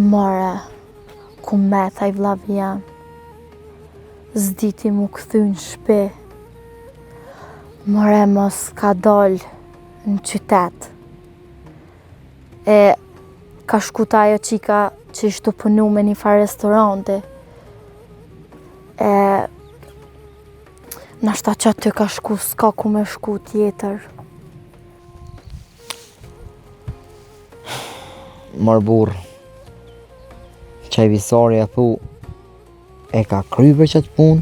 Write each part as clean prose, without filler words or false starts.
More, ku me thaj vlavi jam, zditi mu këthy në shpi. More mos ka doll në qytet. E ka shku ajo qika që ishtu punu me një farë restorante. E nashta që aty ka shku, s'ka ku me shku tjetër. Mor burr, qaj visari pu e ka kry për qëtë pun?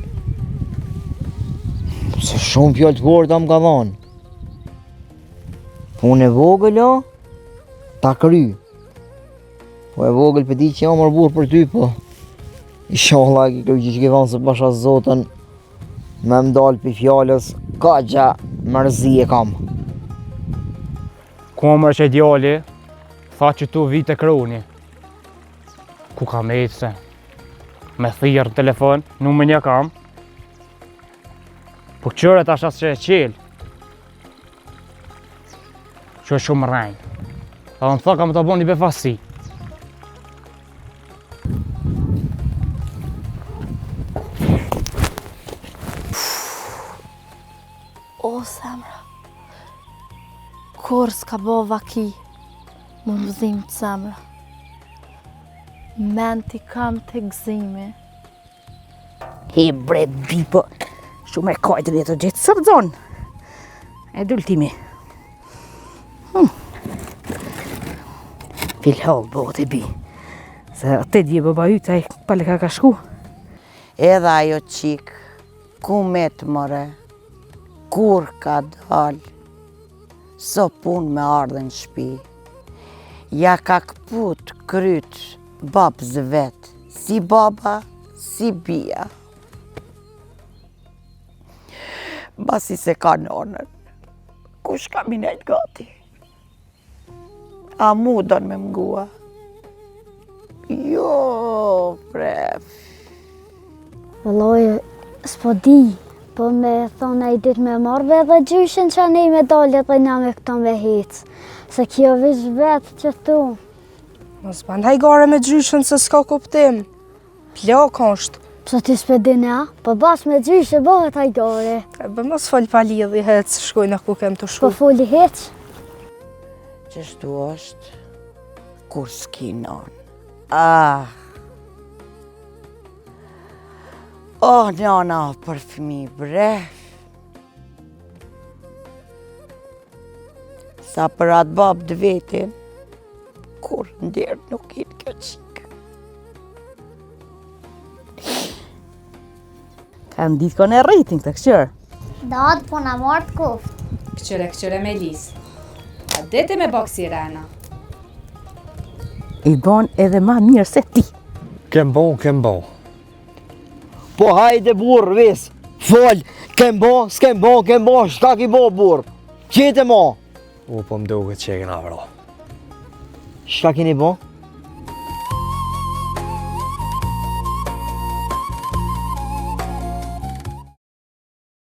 Se shumë fjallë të gorda më ka dhanë. Punë e vogël o, ta kry. Po e vogël për di që jam mor burr për ty, po inshallah ki kry që ke dhanë se pasha zotën me mdalë për fjallës, ka gja mërzi e kam. Komër që djali, tha që tu vite kroni. Ku ka me se? Me thirë në telefon, numën ja kam. Po qëre tash asë që e qelë. Që e shumë rrejnë. A në tha ka më të bon një befasi. O, zemra, kur s'ka bo vaki, më mëzim të zemra. Menti kam të gzimi. He bre bipo, shumë e kajtë dhe të gjithë sërbëzon. E dulltimi. Filhall bëhet e bi. Se atë dje bëba yta e pale ka shku. Edhe ajo qik, ku me të mëre, kur ka dal, so pun me ardhe në shpi. Ja ka këput kryt babës vet, si baba, si bia. Basi se ka nonën, kush ka minet gati? A mu don me mgua? Jo, pref. Vëlloj, s'po di, po me thonë e dit me marrë dhe gjyshin që ne me dalje dhe nga me këto me hecë. Se kjo vish vetë që tu. Mos ban hajgare me gjyshin se s'ka kuptim. Plak është. Pse ti s'pe dine, a? Po bas me gjyshe bëhet hajgare. E bë mos fol pa lidhi hec, shkojnë ku kem të shku. Po foli hec. Qështu është, kur s'ki non. Ah! Oh, nana për fëmi bref. Sa për atë babë dë vetin, kur ndjerë nuk inë kjo qikë. Kam ditë kone rritin këtë këqërë. Datë po na martë kuft. Këqëre me lisë. A dete me bakë si rena. I bon edhe ma mirë se ti. Kem bon. Po hajde burr, ves, fol, kem bo, s'kem bo, shka ki bo burr, qete mo. Po më duket që e kena vro. Shka keni bo?